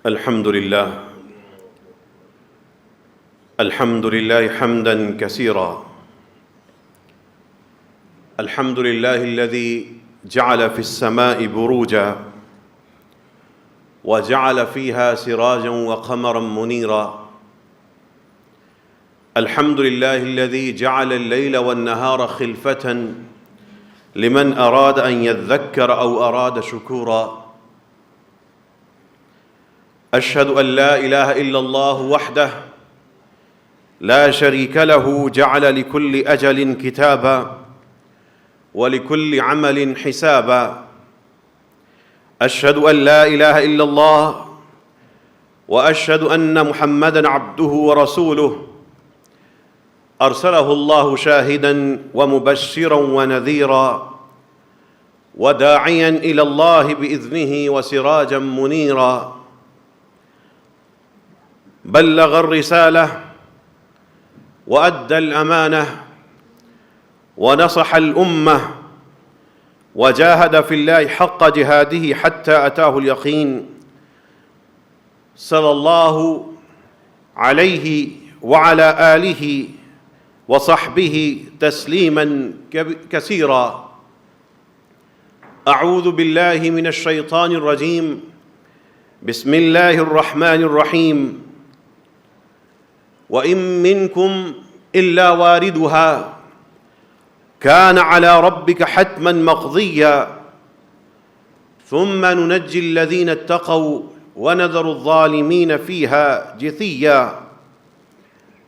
الحمد لله حمدا كثيرا. الحمد لله الذي جعل في السماء بروجا وجعل فيها سراجا وقمرا منيرا. الحمد لله الذي جعل الليل والنهار خلفة لمن أراد أن يذكر أو أراد شكورا. أشهد أن لا إله إلا الله وحده لا شريك له جعل لكل أجل كتابا ولكل عمل حسابا. أشهد أن لا إله إلا الله وأشهد أن محمدًا عبده ورسوله أرسله الله شاهدًا ومبشرًا ونذيرًا وداعيًا إلى الله بإذنه وسراجًا منيرًا. بلغ الرسالة وأدى الأمانة ونصح الأمة وجاهد في الله حق جهاده حتى أتاه اليقين. صلى الله عليه وعلى آله وصحبه تسليما كثيرا. أعوذ بالله من الشيطان الرجيم. بسم الله الرحمن الرحيم. وإن منكم إلا واردها كان على ربك حتما مقضيا ثم ننجي الذين اتقوا ونذر الظالمين فيها جثيا.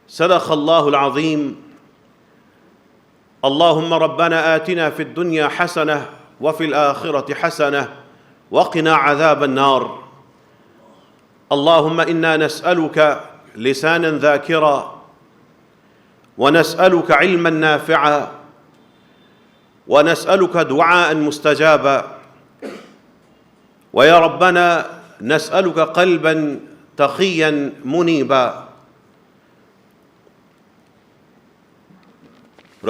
صدق الله العظيم. اللهم ربنا آتنا في الدنيا حسنة وفي الآخرة حسنة وقنا عذاب النار. اللهم إنا نسألك لسانا ذاكرا ونسألك علما نافعا ونسألك دعاء مستجابا. ويا ربنا نسألك قلبا تقيا منيبا.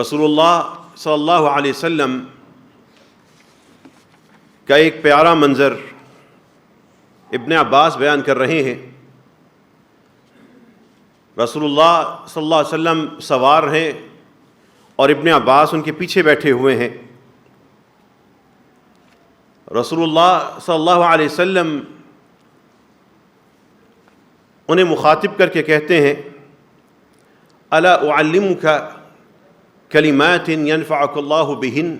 رسول اللہ صلی اللہ علیہ وسلم کا ایک پیارا منظر ابن عباس بیان کر رہے ہیں. رسول اللہ صلی اللہ علیہ وسلم سوار ہیں اور ابن عباس ان کے پیچھے بیٹھے ہوئے ہیں. رسول اللہ صلی اللہ علیہ وسلم انہیں مخاطب کر کے کہتے ہیں الا اعلمک کلمات ینفعک اللہ بہن.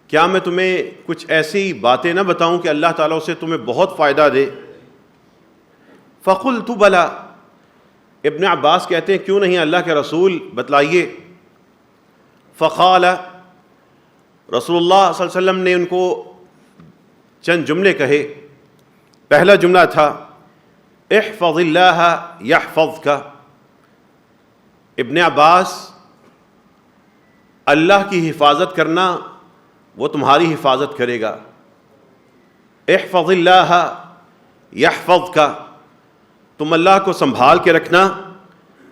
کیا میں تمہیں کچھ ایسی باتیں نہ بتاؤں کہ اللہ تعالیٰ اسے تمہیں بہت فائدہ دے؟ فقلت بلا. ابن عباس کہتے ہیں کیوں نہیں اللہ کے رسول بتلائیے. فقال رسول اللہ صلی اللہ علیہ وسلم نے ان کو چند جملے کہے. پہلا جملہ تھا احفظ اللہ یحفظک. ابن عباس اللہ کی حفاظت کرنا وہ تمہاری حفاظت کرے گا. احفظ اللہ یحفظک. تم اللہ کو سنبھال کے رکھنا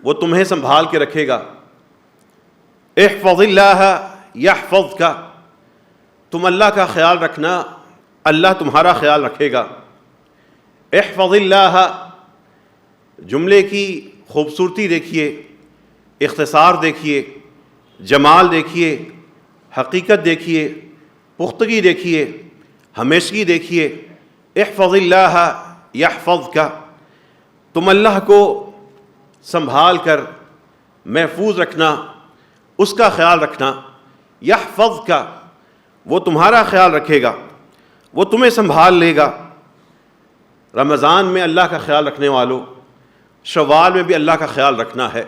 وہ تمہیں سنبھال کے رکھے گا. احفظ اللہ یحفظک. تم اللہ کا خیال رکھنا اللہ تمہارا خیال رکھے گا. احفظ اللہ. جملے کی خوبصورتی دیکھیے، اختصار دیکھیے، جمال دیکھیے، حقیقت دیکھیے، پختگی دیکھیے، ہمیشگی دیکھیے. احفظ اللہ یحفظک. تم اللہ کو سنبھال کر محفوظ رکھنا، اس کا خیال رکھنا. یحفظک. وہ تمہارا خیال رکھے گا، وہ تمہیں سنبھال لے گا. رمضان میں اللہ کا خیال رکھنے والوں، شوال میں بھی اللہ کا خیال رکھنا ہے.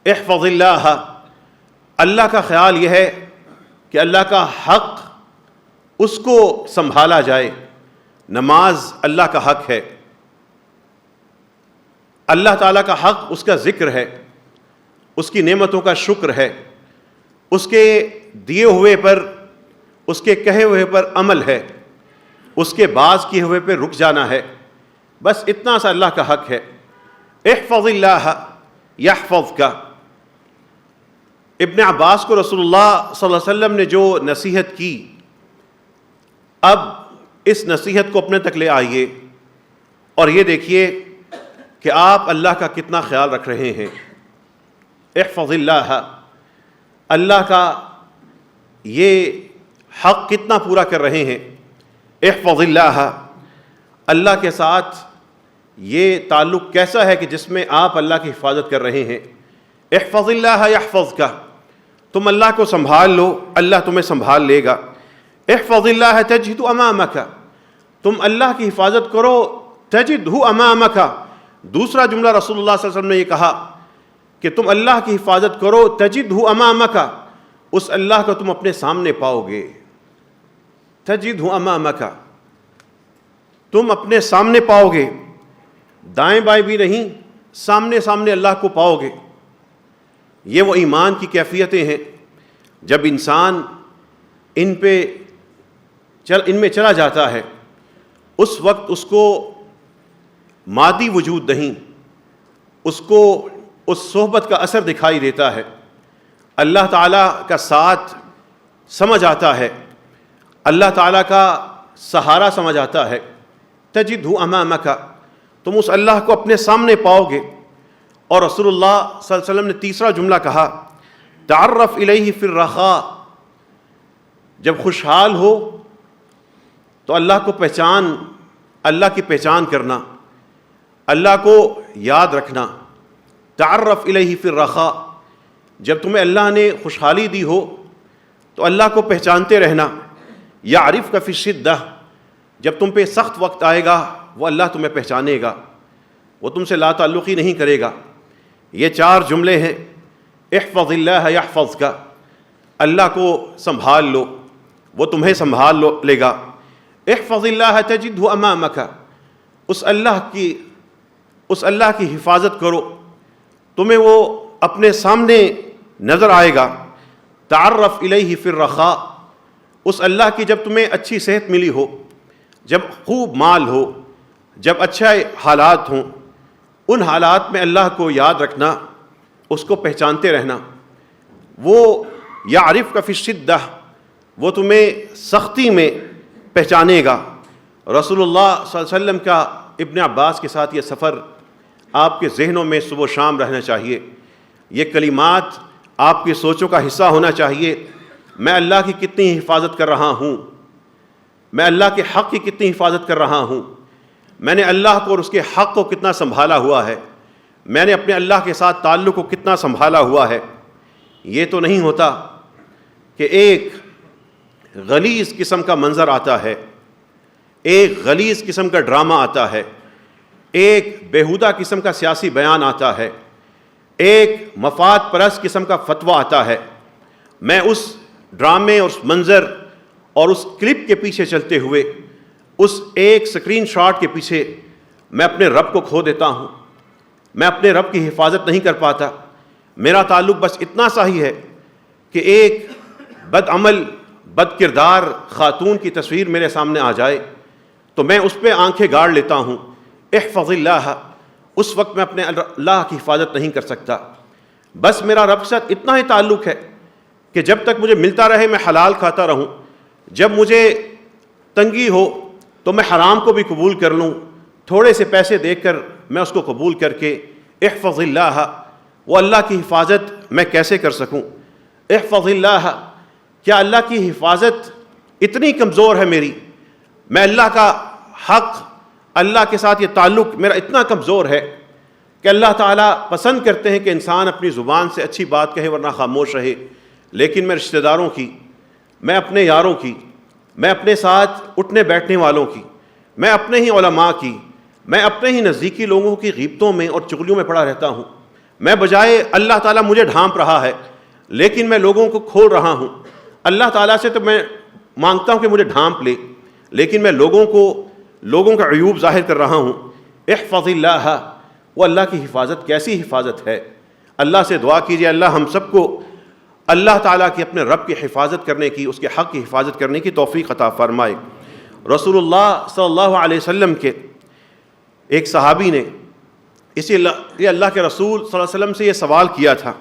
احفظ اللہ. اللہ کا خیال یہ ہے کہ اللہ کا حق اس کو سنبھالا جائے. نماز اللہ کا حق ہے، اللہ تعالیٰ کا حق اس کا ذکر ہے، اس کی نعمتوں کا شکر ہے، اس کے دیے ہوئے پر، اس کے کہے ہوئے پر عمل ہے، اس کے باز کیے ہوئے پہ رک جانا ہے. بس اتنا سا اللہ کا حق ہے. احفظ اللہ یحفظک. ابن عباس کو رسول اللہ صلی اللہ علیہ وسلم نے جو نصیحت کی، اب اس نصیحت کو اپنے تک لے آئیے اور یہ دیکھیے کہ آپ اللہ کا کتنا خیال رکھ رہے ہیں۔ احفظ اللہ، اللہ کا یہ حق کتنا پورا کر رہے ہیں۔ احفظ اللہ، اللہ کے ساتھ یہ تعلق کیسا ہے کہ جس میں آپ اللہ کی حفاظت کر رہے ہیں۔ احفظ اللہ یحفظک، تم اللہ کو سنبھال لو، اللہ تمہیں سنبھال لے گا۔ احفظ اللہ تجدہ امامک، تم اللہ کی حفاظت کرو تجدہ امامک۔ دوسرا جملہ رسول اللہ صلی اللہ علیہ وسلم نے یہ کہا کہ تم اللہ کی حفاظت کرو تجدہ امامک، اس اللہ کو تم اپنے سامنے پاؤ گے۔ تجدہ امامک، تم اپنے سامنے پاؤ گے، دائیں بائیں بھی نہیں، سامنے سامنے اللہ کو پاؤ گے۔ یہ وہ ایمان کی کیفیتیں ہیں جب انسان ان میں چلا جاتا ہے، اس وقت اس کو مادی وجود نہیں، اس کو اس صحبت کا اثر دکھائی دیتا ہے، اللہ تعالیٰ کا ساتھ سمجھ آتا ہے، اللہ تعالیٰ کا سہارا سمجھ آتا ہے۔ تجدہ امامک، تم اس اللہ کو اپنے سامنے پاؤ گے۔ اور رسول اللہ صلی اللہ علیہ وسلم نے تیسرا جملہ کہا، تعرف الیہ فی الرخاء، جب خوشحال ہو تو اللہ کو پہچان، اللہ کی پہچان کرنا، اللہ کو یاد رکھنا۔ تعرف الیہ فی الرخاء، جب تمہیں اللہ نے خوشحالی دی ہو تو اللہ کو پہچانتے رہنا۔ یعرفک فی الشدہ، جب تم پہ سخت وقت آئے گا وہ اللہ تمہیں پہچانے گا، وہ تم سے لا تعلقی نہیں کرے گا۔ یہ چار جملے ہیں۔ احفظ اللہ یحفظک، اللہ کو سنبھال لو وہ تمہیں سنبھال لے گا۔ احفظ اللہ تجدہ امامک، اس اللہ کی حفاظت کرو، تمہیں وہ اپنے سامنے نظر آئے گا۔ تعرف الیہ فی الرخاء، اس اللہ کی جب تمہیں اچھی صحت ملی ہو، جب خوب مال ہو، جب اچھے حالات ہوں، ان حالات میں اللہ کو یاد رکھنا، اس کو پہچانتے رہنا۔ وہ یعرفک فی الشدہ، وہ تمہیں سختی میں پہچانے گا۔ رسول اللہ صلی اللہ علیہ وسلم کا ابن عباس کے ساتھ یہ سفر آپ کے ذہنوں میں صبح و شام رہنا چاہیے، یہ کلمات آپ کی سوچوں کا حصہ ہونا چاہیے۔ میں اللہ کی کتنی حفاظت کر رہا ہوں، میں اللہ کے حق کی کتنی حفاظت کر رہا ہوں، میں نے اللہ کو اور اس کے حق کو کتنا سنبھالا ہوا ہے، میں نے اپنے اللہ کے ساتھ تعلق کو کتنا سنبھالا ہوا ہے۔ یہ تو نہیں ہوتا کہ ایک غلیظ قسم کا منظر آتا ہے، ایک غلیظ قسم کا ڈرامہ آتا ہے، ایک بیہودہ قسم کا سیاسی بیان آتا ہے، ایک مفاد پرست قسم کا فتویٰ آتا ہے، میں اس ڈرامے اور اس منظر اور اس کلپ کے پیچھے چلتے ہوئے، اس ایک سکرین شاٹ کے پیچھے میں اپنے رب کو کھو دیتا ہوں، میں اپنے رب کی حفاظت نہیں کر پاتا۔ میرا تعلق بس اتنا سا ہی ہے کہ ایک بد عمل بد کردار خاتون کی تصویر میرے سامنے آ جائے تو میں اس پہ آنکھیں گاڑ لیتا ہوں۔ احفظ اللہ، اس وقت میں اپنے اللہ کی حفاظت نہیں کر سکتا۔ بس میرا رب سے اتنا ہی تعلق ہے کہ جب تک مجھے ملتا رہے میں حلال کھاتا رہوں، جب مجھے تنگی ہو تو میں حرام کو بھی قبول کر لوں، تھوڑے سے پیسے دے کر میں اس کو قبول کر کے۔ احفظ اللہ، وہ اللہ کی حفاظت میں کیسے کر سکوں؟ احفظ اللہ، کیا اللہ کی حفاظت اتنی کمزور ہے میری، میں اللہ کا حق، اللہ کے ساتھ یہ تعلق میرا اتنا کمزور ہے کہ اللہ تعالیٰ پسند کرتے ہیں کہ انسان اپنی زبان سے اچھی بات کہے ورنہ خاموش رہے، لیکن میں رشتہ داروں کی، میں اپنے یاروں کی، میں اپنے ساتھ اٹھنے بیٹھنے والوں کی، میں اپنے ہی علماء کی، میں اپنے ہی نزدیکی لوگوں کی غیبتوں میں اور چغلیوں میں پڑا رہتا ہوں۔ میں بجائے اللہ تعالیٰ مجھے ڈھانپ رہا ہے لیکن میں لوگوں کو کھول رہا ہوں۔ اللہ تعالیٰ سے تو میں مانگتا ہوں کہ مجھے ڈھانپ لے، لیکن میں لوگوں کا عیوب ظاہر کر رہا ہوں۔ احفظ اللہ، وہ اللہ کی حفاظت کیسی حفاظت ہے؟ اللہ سے دعا کیجئے اللہ ہم سب کو اللہ تعالیٰ کی اپنے رب کی حفاظت کرنے کی، اس کے حق کی حفاظت کرنے کی توفیق عطا فرمائے۔ رسول اللہ صلی اللہ علیہ وسلم کے ایک صحابی نے یہ اللہ کے رسول صلی اللہ علیہ وسلم سے یہ سوال کیا تھا،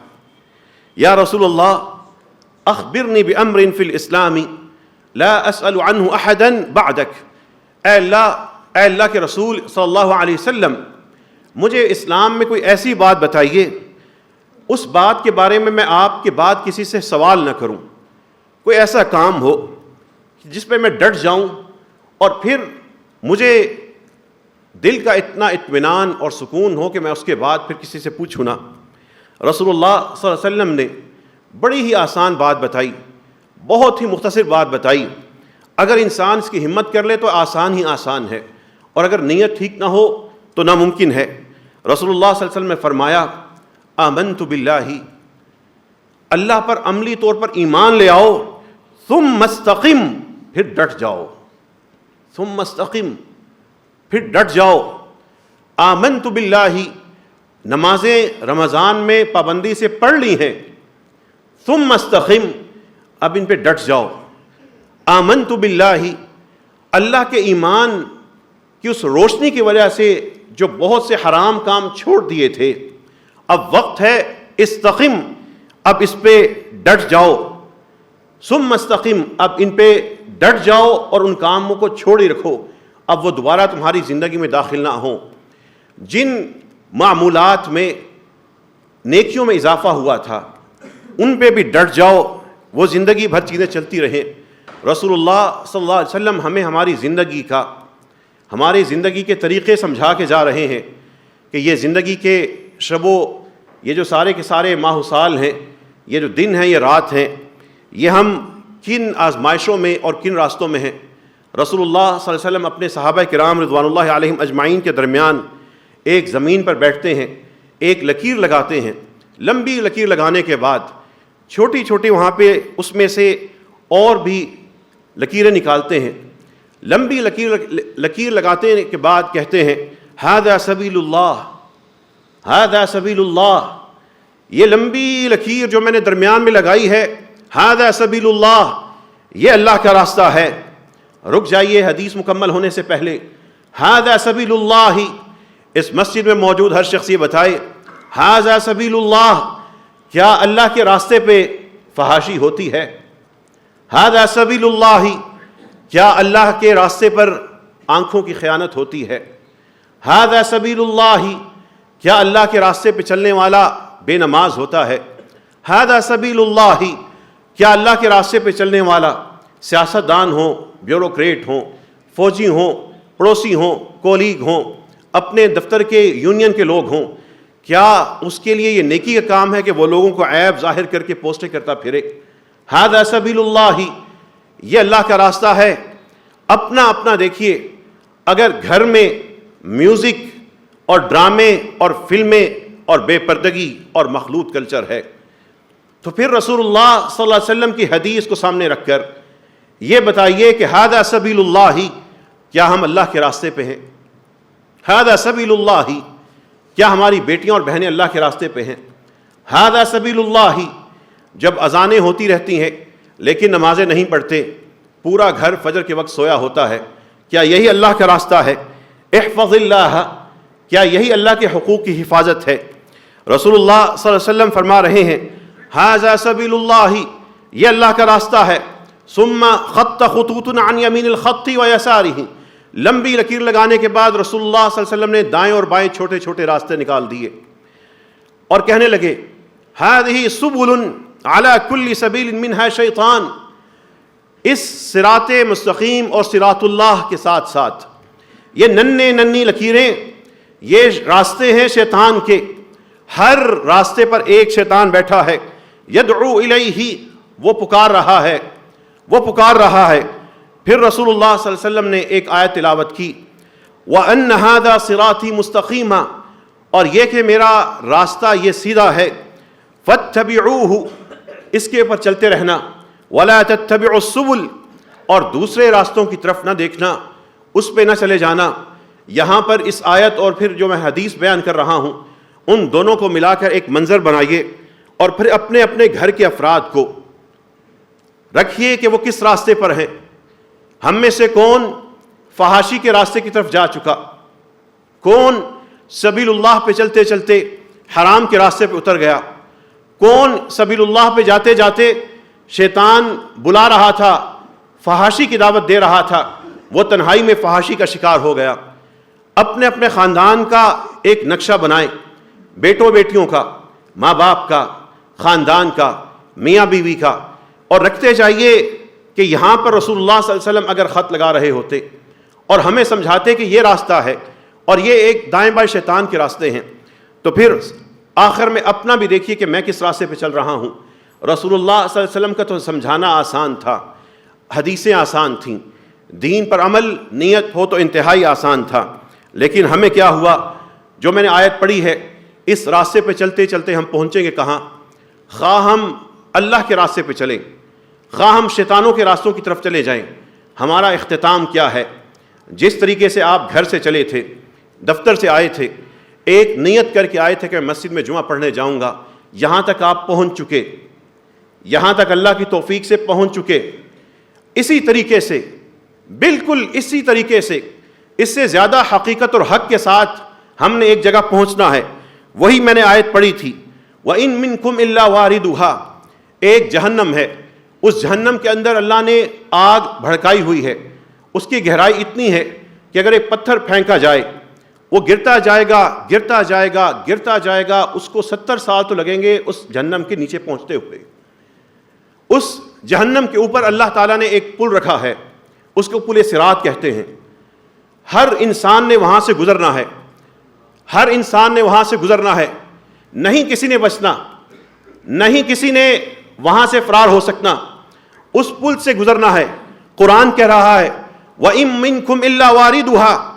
یا رسول اللہ اخبرنی بامر فی الاسلام لا اسأل عنہ احدا بعدک، اے اللہ کے رسول صلی اللہ علیہ وسلم، مجھے اسلام میں کوئی ایسی بات بتائیے اس بات کے بارے میں آپ کے بعد کسی سے سوال نہ کروں، کوئی ایسا کام ہو جس پہ میں ڈٹ جاؤں اور پھر مجھے دل کا اتنا اطمینان اور سکون ہو کہ میں اس کے بعد پھر کسی سے پوچھوں نہ۔ رسول اللہ صلی اللہ علیہ وسلم نے بڑی ہی آسان بات بتائی، بہت ہی مختصر بات بتائی، اگر انسان اس کی ہمت کر لے تو آسان ہی آسان ہے، اور اگر نیت ٹھیک نہ ہو تو ناممکن ہے۔ رسول اللہ صلی اللہ علیہ وسلم نے فرمایا آمنت باللہ، اللہ پر عملی طور پر ایمان لے آؤ، ثم استقم، پھر ڈٹ جاؤ، ثم استقم، پھر ڈٹ جاؤ۔ آمنت باللہ، نمازیں رمضان میں پابندی سے پڑھ لی ہیں، ثم استقم، اب ان پہ ڈٹ جاؤ۔ آمنت باللہ، اللہ کے ایمان کی اس روشنی کی وجہ سے جو بہت سے حرام کام چھوڑ دیے تھے، اب وقت ہے استقم، اب اس پہ ڈٹ جاؤ۔ ثم استقم، اب ان پہ ڈٹ جاؤ اور ان کاموں کو چھوڑ ہی رکھو، اب وہ دوبارہ تمہاری زندگی میں داخل نہ ہوں۔ جن معمولات میں نیکیوں میں اضافہ ہوا تھا ان پہ بھی ڈٹ جاؤ، وہ زندگی بھر چیزیں چلتی رہیں۔ رسول اللہ صلی اللہ علیہ وسلم ہمیں ہماری زندگی کے طریقے سمجھا کے جا رہے ہیں کہ یہ زندگی کے یہ جو سارے کے سارے ماہ و سال ہیں، یہ جو دن ہیں، یہ رات ہیں، یہ ہم کن آزمائشوں میں اور کن راستوں میں ہیں۔ رسول اللہ صلی اللہ علیہ وسلم اپنے صحابہ کرام رضوان اللہ علیہم اجمعین کے درمیان ایک زمین پر بیٹھتے ہیں، ایک لکیر لگاتے ہیں، لمبی لکیر لگانے کے بعد چھوٹی چھوٹی وہاں پہ اس میں سے اور بھی لکیریں نکالتے ہیں۔ لمبی لکیر لگاتے کے بعد کہتے ہیں ھذا سبیل اللہ، ھذا سبیل اللہ، یہ لمبی لکیر جو میں نے درمیان میں لگائی ہے، ھذا سبیل اللہ، یہ اللہ کا راستہ ہے۔ رک جائیے حدیث مکمل ہونے سے پہلے، ھذا سبیل اللہ، اس مسجد میں موجود ہر شخص یہ بتائے ھذا سبیل اللہ، کیا اللہ کے راستے پہ فحاشی ہوتی ہے؟ ھذا سبیل اللہ، کیا اللہ کے راستے پر آنکھوں کی خیانت ہوتی ہے؟ ھذا سبیل اللہ، کیا اللہ کے راستے پہ چلنے والا بے نماز ہوتا ہے؟ ھذا سبیل اللہ، کیا اللہ کے راستے پہ چلنے والا سیاستدان ہوں، بیوروکریٹ ہوں، فوجی ہوں، پڑوسی ہوں، کولیگ ہوں، اپنے دفتر کے یونین کے لوگ ہوں، کیا اس کے لیے یہ نیکی کا کام ہے کہ وہ لوگوں کو عیب ظاہر کر کے پوسٹیں کرتا پھرے؟ ھذا سبیل اللہ، یہ اللہ کا راستہ ہے۔ اپنا اپنا دیکھیے، اگر گھر میں میوزک اور ڈرامے اور فلمیں اور بے پردگی اور مخلوط کلچر ہے، تو پھر رسول اللہ صلی اللہ علیہ وسلم کی حدیث کو سامنے رکھ کر یہ بتائیے کہ ھذا سبیل اللہ، کیا ہم اللہ کے راستے پہ ہیں؟ ھذا سبیل اللہ، کیا ہماری بیٹیاں اور بہنیں اللہ کے راستے پہ ہیں؟ ھذا سبیل اللہ، جب اذانیں ہوتی رہتی ہیں لیکن نمازیں نہیں پڑھتے، پورا گھر فجر کے وقت سویا ہوتا ہے، کیا یہی اللہ کا راستہ ہے؟ احفظ اللہ، کیا یہی اللہ کے حقوق کی حفاظت ہے؟ رسول اللہ صلی اللہ علیہ وسلم فرما رہے ہیں ھذا سبیل اللہ، یہ اللہ کا راستہ ہے۔ ثم خط خطوط عن یمین الخط و یسارہ، لمبی لکیر لگانے کے بعد رسول اللہ صلی اللہ علیہ وسلم نے دائیں اور بائیں چھوٹے چھوٹے راستے نکال دیے اور کہنے لگے ھذہ سبل علی کل سبیل منہا شیطان، اس صراط مستقیم اور صراط اللہ کے ساتھ ساتھ یہ ننھی لکیریں، یہ راستے ہیں شیطان کے، ہر راستے پر ایک شیطان بیٹھا ہے، یدعو الیہ، وہ پکار رہا ہے، وہ پکار رہا ہے۔ پھر رسول اللہ صلی اللہ علیہ وسلم نے ایک آیت تلاوت کی وَأَنَّ هَذَا صِرَاطِي مُسْتَقِيمًا، اور یہ کہ میرا راستہ یہ سیدھا ہے، فَاتَّبِعُوهُ، اس کے اوپر چلتے رہنا، وَلَا تَتَّبِعُوا السُّبُلَ، اور دوسرے راستوں کی طرف نہ دیکھنا، اس پہ نہ چلے جانا۔ یہاں پر اس آیت اور پھر جو میں حدیث بیان کر رہا ہوں ان دونوں کو ملا کر ایک منظر بنائیے اور پھر اپنے اپنے گھر کے افراد کو رکھیے کہ وہ کس راستے پر ہیں۔ ہم میں سے کون فحاشی کے راستے کی طرف جا چکا، کون سبیل اللہ پہ چلتے چلتے حرام کے راستے پہ اتر گیا، کون سبیل اللہ پہ جاتے جاتے شیطان بلا رہا تھا، فحاشی کی دعوت دے رہا تھا، وہ تنہائی میں فحاشی کا شکار ہو گیا. اپنے اپنے خاندان کا ایک نقشہ بنائیں، بیٹوں بیٹیوں کا، ماں باپ کا، خاندان کا، میاں بیوی کا، اور رکھتے جائیے کہ یہاں پر رسول اللہ صلی اللہ علیہ وسلم اگر خط لگا رہے ہوتے اور ہمیں سمجھاتے کہ یہ راستہ ہے اور یہ ایک دائیں بائیں شیطان کے راستے ہیں، تو پھر آخر میں اپنا بھی دیکھیے کہ میں کس راستے پہ چل رہا ہوں. رسول اللہ صلی اللہ علیہ وسلم کا تو سمجھانا آسان تھا، حدیثیں آسان تھیں، دین پر عمل نیت ہو تو انتہائی آسان تھا. لیکن ہمیں کیا ہوا؟ جو میں نے آیت پڑھی ہے، اس راستے پہ چلتے چلتے ہم پہنچیں گے کہاں؟ خواہ ہم اللہ کے راستے پہ چلیں، خواہ ہم شیطانوں کے راستوں کی طرف چلے جائیں. ہمارا اختتام کیا ہے؟ جس طریقے سے آپ گھر سے چلے تھے، دفتر سے آئے تھے، ایک نیت کر کے آئے تھے کہ میں مسجد میں جمعہ پڑھنے جاؤں گا، یہاں تک آپ پہنچ چکے، یہاں تک اللہ کی توفیق سے پہنچ چکے. اسی طریقے سے، بالکل اسی طریقے سے، اس سے زیادہ حقیقت اور حق کے ساتھ ہم نے ایک جگہ پہنچنا ہے. وہی میں نے آیت پڑھی تھی، وَإِن مِّنكُمْ إِلَّا وَارِدُهَا. ایک جہنم ہے، اس جہنم کے اندر اللہ نے آگ بھڑکائی ہوئی ہے، اس کی گہرائی اتنی ہے کہ اگر ایک پتھر پھینکا جائے وہ گرتا جائے گا، گرتا جائے گا، گرتا جائے گا، اس کو 70 سال تو لگیں گے اس جہنم کے نیچے پہنچتے ہوئے. اس جہنم کے اوپر اللہ تعالیٰ نے ایک پل رکھا ہے، اس کو پل صراط کہتے ہیں. ہر انسان نے وہاں سے گزرنا ہے، ہر انسان نے وہاں سے گزرنا ہے، نہیں کسی نے بچنا، نہیں کسی نے وہاں سے فرار ہو سکنا، اس پل سے گزرنا ہے. قرآن کہہ رہا ہے وَإِن مِّنكُمْ إِلَّا وَارِدُهَا.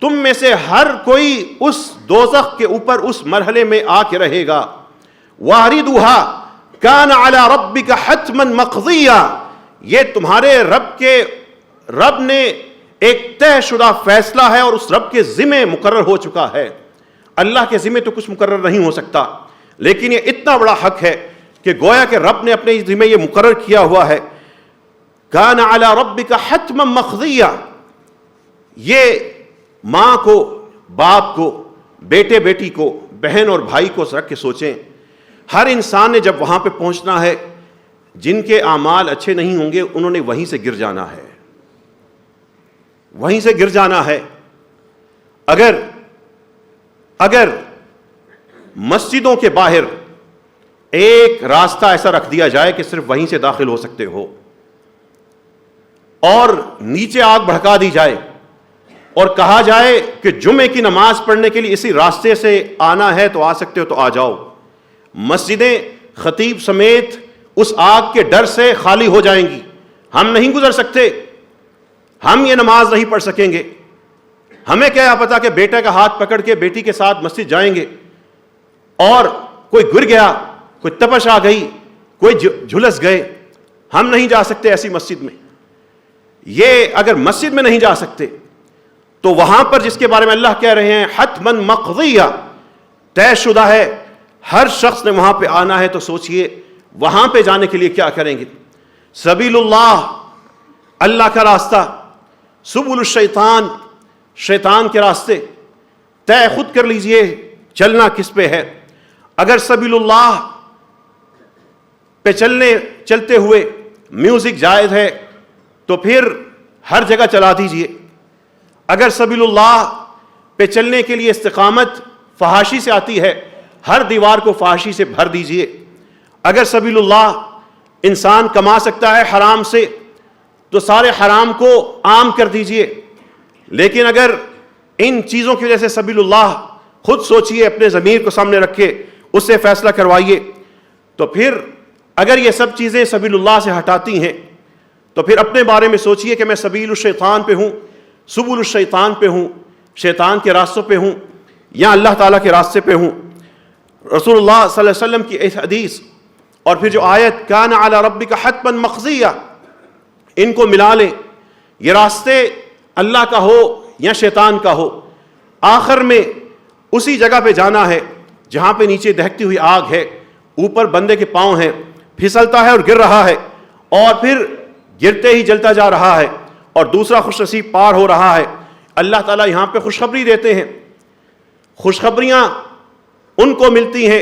تم میں سے ہر کوئی اس دوزخ کے اوپر اس مرحلے میں آ کے رہے گا. وَارِدُهَا كَانَ عَلَى رَبِّكَ حَتْمًا مَقْضِيًّا. یہ تمہارے رب نے ایک طے شدہ فیصلہ ہے اور اس رب کے ذمہ مقرر ہو چکا ہے. اللہ کے ذمہ تو کچھ مقرر نہیں ہو سکتا، لیکن یہ اتنا بڑا حق ہے کہ گویا کہ رب نے اپنے ذمہ یہ مقرر کیا ہوا ہے. كَانَ عَلَى رَبِّكَ حَتْمًا مَقْضِيًّا. یہ ماں کو، باپ کو، بیٹے بیٹی کو، بہن اور بھائی کو رکھ کے سوچیں. ہر انسان نے جب وہاں پہ پہنچنا ہے، جن کے اعمال اچھے نہیں ہوں گے انہوں نے وہیں سے گر جانا ہے، وہیں سے گر جانا ہے. اگر مسجدوں کے باہر ایک راستہ ایسا رکھ دیا جائے کہ صرف وہیں سے داخل ہو سکتے ہو، اور نیچے آگ بھڑکا دی جائے اور کہا جائے کہ جمعے کی نماز پڑھنے کے لیے اسی راستے سے آنا ہے تو آ سکتے ہو تو آ جاؤ، مسجدیں خطیب سمیت اس آگ کے ڈر سے خالی ہو جائیں گی. ہم نہیں گزر سکتے، ہم یہ نماز نہیں پڑھ سکیں گے. ہمیں کیا پتا کہ بیٹے کا ہاتھ پکڑ کے بیٹی کے ساتھ مسجد جائیں گے اور کوئی گر گیا، کوئی تپش آ گئی، کوئی جھلس گئے، ہم نہیں جا سکتے ایسی مسجد میں. یہ اگر مسجد میں نہیں جا سکتے تو وہاں پر جس کے بارے میں اللہ کہہ رہے ہیں حتماً مقضیہ، طے شدہ ہے، ہر شخص نے وہاں پہ آنا ہے. تو سوچئے وہاں پہ جانے کے لیے کیا کریں گے؟ سبیل اللہ، اللہ کا راستہ، سبل الشیطان، شیطان کے راستے. طے خود کر لیجئے چلنا کس پہ ہے. اگر سبیل اللہ پہ چلتے ہوئے میوزک جائز ہے تو پھر ہر جگہ چلا دیجئے. اگر سبیل اللہ پہ چلنے کے لیے استقامت فحاشی سے آتی ہے، ہر دیوار کو فحاشی سے بھر دیجئے. اگر سبیل اللہ انسان کما سکتا ہے حرام سے تو سارے حرام کو عام کر دیجئے. لیکن اگر ان چیزوں کی وجہ سے سبیل اللہ، خود سوچئے، اپنے ضمیر کو سامنے رکھے، اس سے فیصلہ کروائیے. تو پھر اگر یہ سب چیزیں سبیل اللہ سے ہٹاتی ہیں تو پھر اپنے بارے میں سوچئے کہ میں سبیل الشیطان پہ ہوں، سبل الشیطان پہ ہوں، شیطان کے راستوں پہ ہوں یا اللہ تعالیٰ کے راستے پہ ہوں. رسول اللہ صلی اللہ علیہ وسلم کی اس حدیث اور پھر جو آیت کان علی ربک حتما مقضیہ، ان کو ملا لیں. یہ راستے اللہ کا ہو یا شیطان کا ہو، آخر میں اسی جگہ پہ جانا ہے جہاں پہ نیچے دہکتی ہوئی آگ ہے، اوپر بندے کے پاؤں ہیں، پھسلتا ہے اور گر رہا ہے، اور پھر گرتے ہی جلتا جا رہا ہے اور دوسرا خوش نصیب پار ہو رہا ہے. اللہ تعالیٰ یہاں پہ خوشخبری دیتے ہیں. خوشخبریاں ان کو ملتی ہیں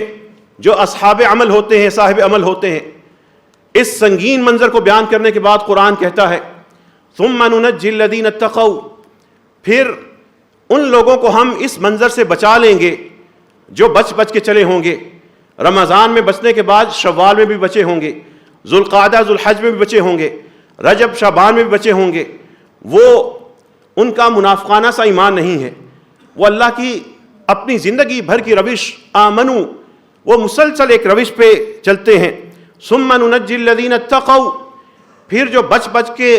جو اصحاب عمل ہوتے ہیں، صاحب عمل ہوتے ہیں. اس سنگین منظر کو بیان کرنے کے بعد قرآن کہتا ہے ثم ننجی الذین اتقوا، پھر ان لوگوں کو ہم اس منظر سے بچا لیں گے جو بچ کے چلے ہوں گے، رمضان میں بچنے کے بعد شوال میں بھی بچے ہوں گے، ذوالقعدہ ذوالحج میں بھی بچے ہوں گے، رجب شعبان میں بھی بچے ہوں گے۔ وہ ان کا منافقانہ سا ایمان نہیں ہے، وہ اللہ کی اپنی زندگی بھر کی روش آمنو، وہ مسلسل ایک روش پہ چلتے ہیں۔ ثم ننجی الذین اتقوا، پھر جو بچ کے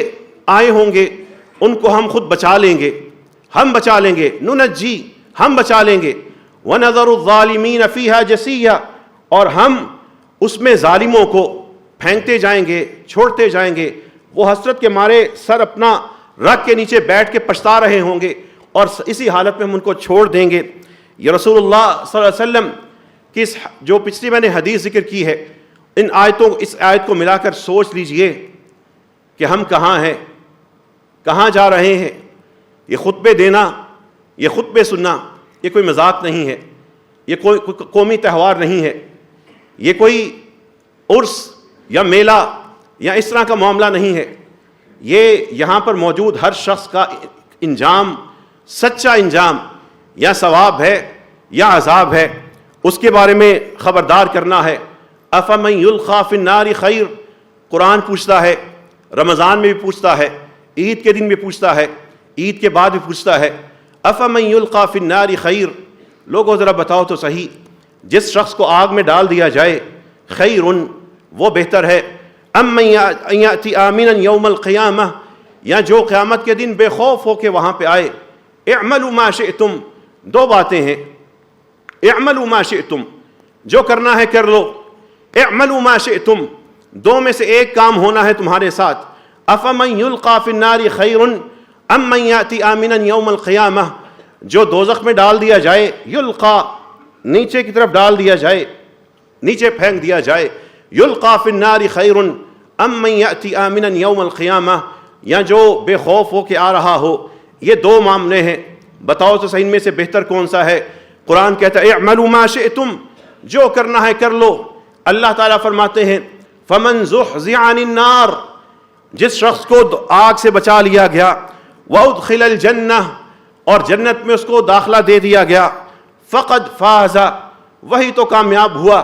آئے ہوں گے ان کو ہم خود بچا لیں گے، ہم بچا لیں گے، ننجی ہم بچا لیں گے، وَنَذَرُ الظَّالِمِينَ فِيهَا جَثِيًّا، اور ہم اس میں ظالموں کو پھینکتے جائیں گے، چھوڑتے جائیں گے، وہ حسرت کے مارے سر اپنا رکھ کے نیچے بیٹھ کے پچھتا رہے ہوں گے، اور اسی حالت میں ہم ان کو چھوڑ دیں گے۔ یہ رسول اللہ صلی اللہ علیہ وسلم کی جو پچھلی میں نے حدیث ذکر کی ہے، اس آیت کو ملا کر سوچ لیجئے کہ ہم کہاں ہیں، کہاں جا رہے ہیں۔ یہ خطبے دینا، یہ خطبے سننا، یہ کوئی مذاق نہیں ہے، یہ کوئی قومی تہوار نہیں ہے، یہ کوئی عرس یا میلہ یا اس طرح کا معاملہ نہیں ہے۔ یہ یہاں پر موجود ہر شخص کا انجام، سچا انجام، یا ثواب ہے یا عذاب ہے، اس کے بارے میں خبردار کرنا ہے۔ افمن یلقی فی النار خیر، قرآن پوچھتا ہے، رمضان میں بھی پوچھتا ہے، عید کے دن بھی پوچھتا ہے، عید کے بعد بھی پوچھتا ہے۔ افمن یلقی فی النار خیر، لوگوں ذرا بتاؤ تو صحیح، جس شخص کو آگ میں ڈال دیا جائے، خیر، وہ بہتر ہے، ام من یأتی آمنا یوم القیامہ، یا جو قیامت کے دن بے خوف ہو کے وہاں پہ آئے۔ اعملوا ما شئتم، دو باتیں ہیں، اعملوا ما شئتم، جو کرنا ہے کر لو، اعملوا ما شئتم، دو میں سے ایک کام ہونا ہے تمہارے ساتھ۔ افمن یلقی فی النار خیر ام من یأتی آمنا یوم القیامہ، جو دوزخ میں ڈال دیا جائے، یلقی، نیچے کی طرف ڈال دیا جائے، نیچے پھینک دیا جائے، یلقی فی النار خیر ام من یأتی آمنا یوم القیامہ، یا جو بے خوف ہو کے آ رہا ہو۔ یہ دو معاملے ہیں، بتاؤ تو صحیح ان میں سے بہتر کون سا ہے؟ قرآن کہتا ہے اعملوا ما شئتم، جو کرنا ہے کر لو۔ اللہ تعالیٰ فرماتے ہیں فمن زحزح عن النار، جس شخص کو آگ سے بچا لیا گیا، وادخل الجنہ، اور جنت میں اس کو داخلہ دے دیا گیا، فقد فاز، وہی تو کامیاب ہوا۔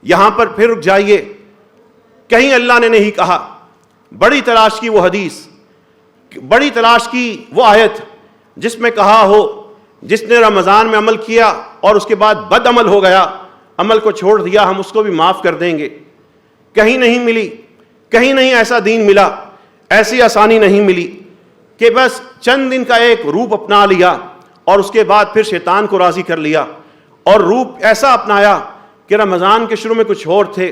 یہاں پر پھر رک جائیے، کہیں اللہ نے نہیں کہا، بڑی تلاش کی وہ حدیث، بڑی تلاش کی وہ آیت جس میں کہا ہو جس نے رمضان میں عمل کیا اور اس کے بعد بد عمل ہو گیا، عمل کو چھوڑ دیا، ہم اس کو بھی معاف کر دیں گے۔ کہیں نہیں ملی، کہیں نہیں ایسا دین ملا، ایسی آسانی نہیں ملی کہ بس چند دن کا ایک روپ اپنا لیا اور اس کے بعد پھر شیطان کو راضی کر لیا، اور روپ ایسا اپنایا کہ رمضان کے شروع میں کچھ اور تھے،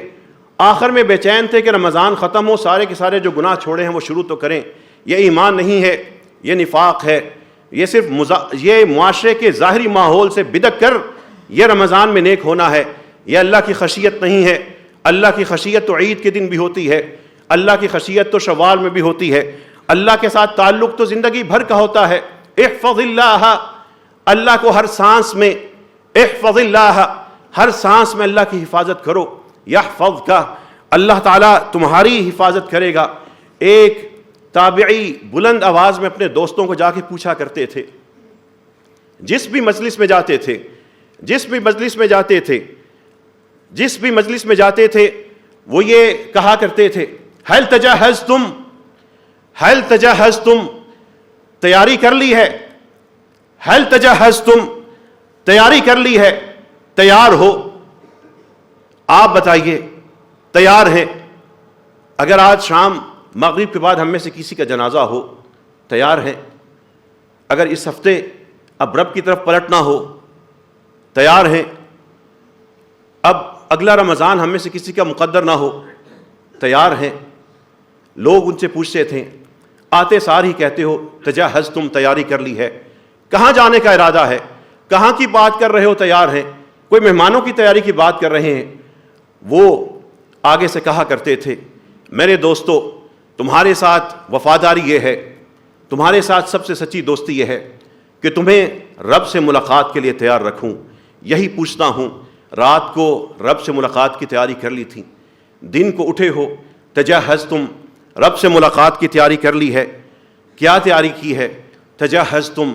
آخر میں بے چین تھے کہ رمضان ختم ہو، سارے کے سارے جو گناہ چھوڑے ہیں وہ شروع تو کریں۔ یہ ایمان نہیں ہے، یہ نفاق ہے، یہ صرف یہ معاشرے کے ظاہری ماحول سے بدک کر یہ رمضان میں نیک ہونا ہے، یہ اللہ کی خشیت نہیں ہے۔ اللہ کی خشیت تو عید کے دن بھی ہوتی ہے، اللہ کی خشیت تو شوال میں بھی ہوتی ہے، اللہ کے ساتھ تعلق تو زندگی بھر کا ہوتا ہے۔ احفظ اللہ، اللہ کو ہر سانس میں، احفظ اللہ، ہر سانس میں اللہ کی حفاظت کرو، یحفظک، اللہ تعالیٰ تمہاری حفاظت کرے گا۔ ایک تابعی بلند آواز میں اپنے دوستوں کو جا کے پوچھا کرتے تھے، جس بھی مجلس میں جاتے تھے، جس بھی مجلس میں جاتے تھے، جس بھی مجلس میں جاتے تھے، وہ یہ کہا کرتے تھے هل تجهزتم، هل تجهزتم، تیاری کر لی ہے، هل تجهزتم، تیاری کر لی ہے، تیار ہو؟ آپ بتائیے تیار ہیں؟ اگر آج شام مغرب کے بعد ہم میں سے کسی کا جنازہ ہو، تیار ہیں؟ اگر اس ہفتے اب رب کی طرف پلٹنا ہو، تیار ہیں؟ اب اگلا رمضان ہم میں سے کسی کا مقدر نہ ہو، تیار ہیں؟ لوگ ان سے پوچھتے تھے، آتے سار ہی کہتے ہو تجہزتم، تیاری کر لی ہے، کہاں جانے کا ارادہ ہے، کہاں کی بات کر رہے ہو؟ تیار ہیں؟ کوئی مہمانوں کی تیاری کی بات کر رہے ہیں؟ وہ آگے سے کہا کرتے تھے میرے دوستو، تمہارے ساتھ وفاداری یہ ہے، تمہارے ساتھ سب سے سچی دوستی یہ ہے کہ تمہیں رب سے ملاقات کے لیے تیار رکھوں، یہی پوچھتا ہوں۔ رات کو رب سے ملاقات کی تیاری کر لی تھی، دن کو اٹھے ہو، تجہزتم، رب سے ملاقات کی تیاری کر لی ہے، کیا تیاری کی ہے؟ تجہزتم،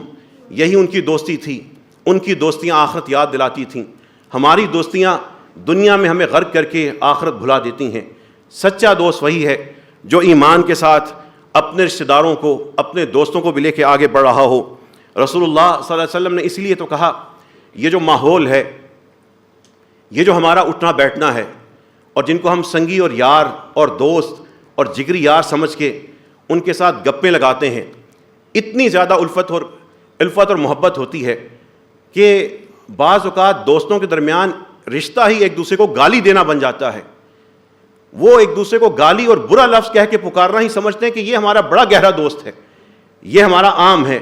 یہی ان کی دوستی تھی. ان کی دوستیاں آخرت یاد دلاتی تھیں. ہماری دوستیاں دنیا میں ہمیں غرق کر کے آخرت بھلا دیتی ہیں. سچا دوست وہی ہے جو ایمان کے ساتھ اپنے رشتہ داروں کو، اپنے دوستوں کو بھی لے کے آگے بڑھ رہا ہو. رسول اللہ صلی اللہ علیہ وسلم نے اس لیے تو کہا یہ جو ماحول ہے، یہ جو ہمارا اٹھنا بیٹھنا ہے، اور جن کو ہم سنگی اور یار اور دوست اور جگری یار سمجھ کے ان کے ساتھ گپیں لگاتے ہیں، اتنی زیادہ الفت اور محبت ہوتی ہے کہ بعض اوقات دوستوں کے درمیان رشتہ ہی ایک دوسرے کو گالی دینا بن جاتا ہے. وہ ایک دوسرے کو گالی اور برا لفظ کہہ کے پکارنا ہی سمجھتے ہیں کہ یہ ہمارا بڑا گہرا دوست ہے، یہ ہمارا عام ہے.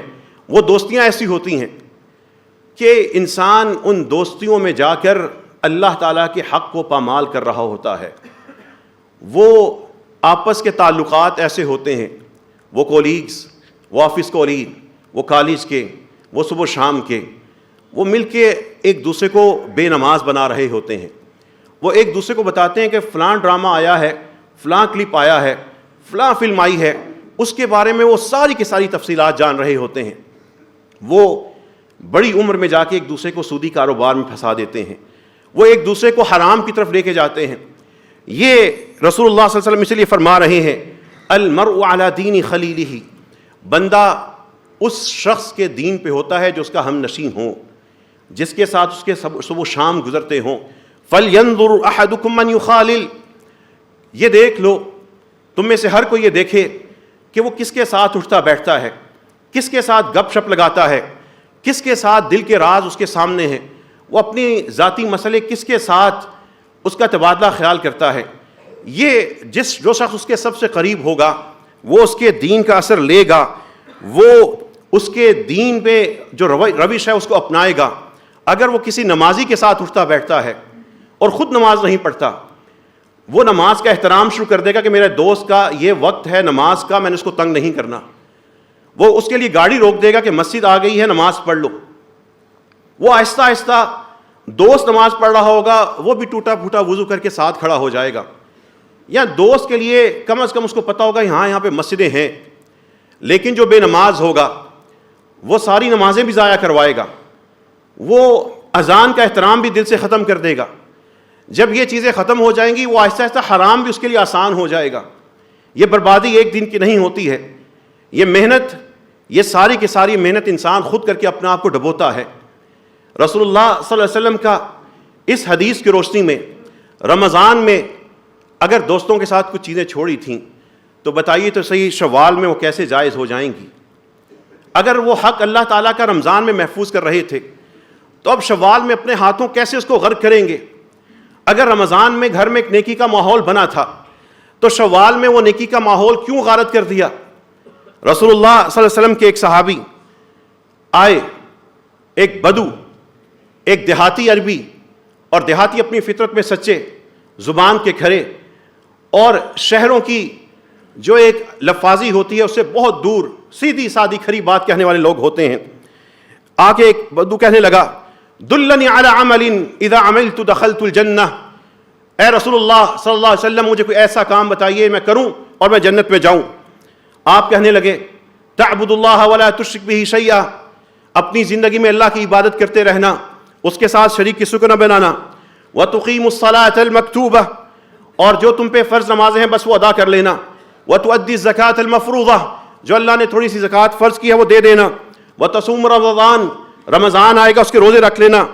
وہ دوستیاں ایسی ہوتی ہیں کہ انسان ان دوستیوں میں جا کر اللہ تعالیٰ کے حق کو پامال کر رہا ہوتا ہے. وہ آپس کے تعلقات ایسے ہوتے ہیں، وہ کولیگز، وہ آفس کولیگ، وہ کالج کے، وہ صبح شام کے، وہ مل کے ایک دوسرے کو بے نماز بنا رہے ہوتے ہیں. وہ ایک دوسرے کو بتاتے ہیں کہ فلاں ڈرامہ آیا ہے، فلاں کلپ آیا ہے، فلاں فلم آئی ہے، اس کے بارے میں وہ ساری کی ساری تفصیلات جان رہے ہوتے ہیں. وہ بڑی عمر میں جا کے ایک دوسرے کو سودی کاروبار میں پھنسا دیتے ہیں. وہ ایک دوسرے کو حرام کی طرف لے کے جاتے ہیں. یہ رسول اللہ صلی اللہ علیہ وسلم اس لیے فرما رہے ہیں المرء علی دین خلیلہ، بندہ اس شخص کے دین پہ ہوتا ہے جو اس کا ہم نشین ہو، جس کے ساتھ اس کے صبح و شام گزرتے ہوں. فَلْيَنْظُرْ أَحَدُكُمْ مَنْ يُخَالِلْ، یہ دیکھ لو، تم میں سے ہر کوئی یہ دیکھے کہ وہ کس کے ساتھ اٹھتا بیٹھتا ہے، کس کے ساتھ گپ شپ لگاتا ہے، کس کے ساتھ دل کے راز اس کے سامنے ہیں، وہ اپنی ذاتی مسئلے کس کے ساتھ اس کا تبادلہ خیال کرتا ہے. یہ جو شخص اس کے سب سے قریب ہوگا وہ اس کے دین کا اثر لے گا، وہ اس کے دین پہ جو روش ہے اس کو اپنائے گا. اگر وہ کسی نمازی کے ساتھ اٹھتا بیٹھتا ہے اور خود نماز نہیں پڑھتا، وہ نماز کا احترام شروع کر دے گا کہ میرے دوست کا یہ وقت ہے نماز کا، میں نے اس کو تنگ نہیں کرنا. وہ اس کے لیے گاڑی روک دے گا کہ مسجد آ گئی ہے، نماز پڑھ لو. وہ آہستہ آہستہ دوست نماز پڑھ رہا ہوگا، وہ بھی ٹوٹا پھوٹا وضو کر کے ساتھ کھڑا ہو جائے گا. یا دوست کے لیے کم از کم اس کو پتا ہوگا ہاں یہاں پہ مسجدیں ہیں. لیکن جو بے نماز ہوگا وہ ساری نمازیں بھی ضائع کروائے گا، وہ اذان کا احترام بھی دل سے ختم کر دے گا. جب یہ چیزیں ختم ہو جائیں گی وہ آہستہ آہستہ حرام بھی اس کے لیے آسان ہو جائے گا. یہ بربادی ایک دن کی نہیں ہوتی ہے، یہ محنت، یہ ساری کی ساری محنت انسان خود کر کے اپنے آپ کو ڈبوتا ہے. رسول اللہ صلی اللہ علیہ وسلم کا اس حدیث کی روشنی میں رمضان میں اگر دوستوں کے ساتھ کچھ چیزیں چھوڑی تھیں تو بتائیے تو صحیح شوال میں وہ کیسے جائز ہو جائیں گی. اگر وہ حق اللہ تعالیٰ کا رمضان میں محفوظ کر رہے تھے تو اب شوال میں اپنے ہاتھوں کیسے اس کو غرق کریں گے؟ اگر رمضان میں گھر میں ایک نیکی کا ماحول بنا تھا تو شوال میں وہ نیکی کا ماحول کیوں غارت کر دیا؟ رسول اللہ صلی اللہ علیہ وسلم کے ایک صحابی آئے، ایک بدو، ایک دیہاتی عربی، اور دیہاتی اپنی فطرت میں سچے، زبان کے کھرے، اور شہروں کی جو ایک لفاظی ہوتی ہے اس سے بہت دور سیدھی سادی کھری بات کہنے والے لوگ ہوتے ہیں. آ کے ایک بدو کہنے لگا دلنی علی عمل اذا عملت دخلت الجنہ، اے رسول اللہ صلی اللہ علیہ وسلم مجھے کوئی ایسا کام بتائیے میں کروں اور میں جنت میں جاؤں. آپ کہنے لگے تعبد اللہ ولا تشرک بہ شیئا، اپنی زندگی میں اللہ کی عبادت کرتے رہنا، اس کے ساتھ شریک کسی کو نہ بنانا. وتقیم الصلاۃ المکتوبہ، اور جو تم پہ فرض نمازیں ہیں بس وہ ادا کر لینا. وتؤدی الزکاۃ المفروضہ، جو اللہ نے تھوڑی سی زکوٰۃ فرض کی ہے وہ دے دینا. وتصوم رمضان، رمضان آئے گا اس کے روزے رکھ لینا.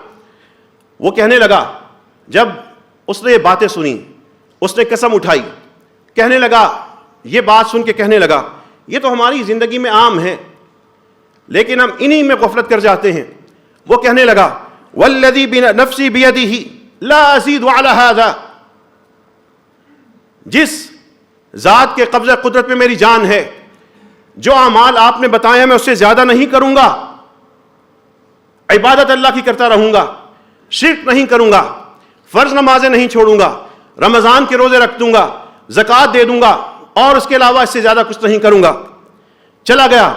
وہ کہنے لگا جب اس نے یہ باتیں سنی، اس نے قسم اٹھائی، کہنے لگا، یہ بات سن کے کہنے لگا یہ تو ہماری زندگی میں عام ہے لیکن ہم انہی میں غفلت کر جاتے ہیں. وہ کہنے لگا والذی نفسی بیدہ لا ازید علی ھذا، جس ذات کے قبضہ قدرت میں میری جان ہے، جو اعمال آپ نے بتائے ہیں میں اس سے زیادہ نہیں کروں گا. عبادت اللہ کی کرتا رہوں گا، شرک نہیں کروں گا، فرض نمازیں نہیں چھوڑوں گا، رمضان کے روزے رکھ دوں گا، زکوٰۃ دے دوں گا، اور اس کے علاوہ اس سے زیادہ کچھ نہیں کروں گا. چلا گیا.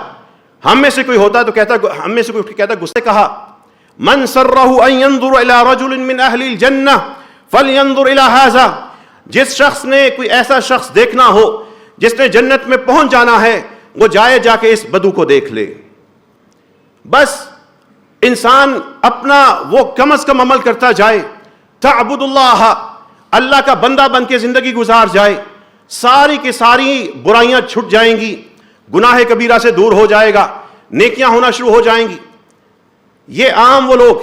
ہم میں سے کوئی ہوتا تو کہتا غصے کہا من سرہ ان ينظر الى رجل من اہل الجنہ فلینظر الى ھذا، جس شخص نے کوئی ایسا شخص دیکھنا ہو جس نے جنت میں پہنچ جانا ہے وہ جائے جا کے اس بدو کو دیکھ لے. بس انسان اپنا وہ کم از کم عمل کرتا جائے, تعبد اللہ, اللہ کا بندہ بن کے زندگی گزار جائے, ساری کی ساری برائیاں چھٹ جائیں گی, گناہ کبیرہ سے دور ہو جائے گا, نیکیاں ہونا شروع ہو جائیں گی. یہ عام وہ لوگ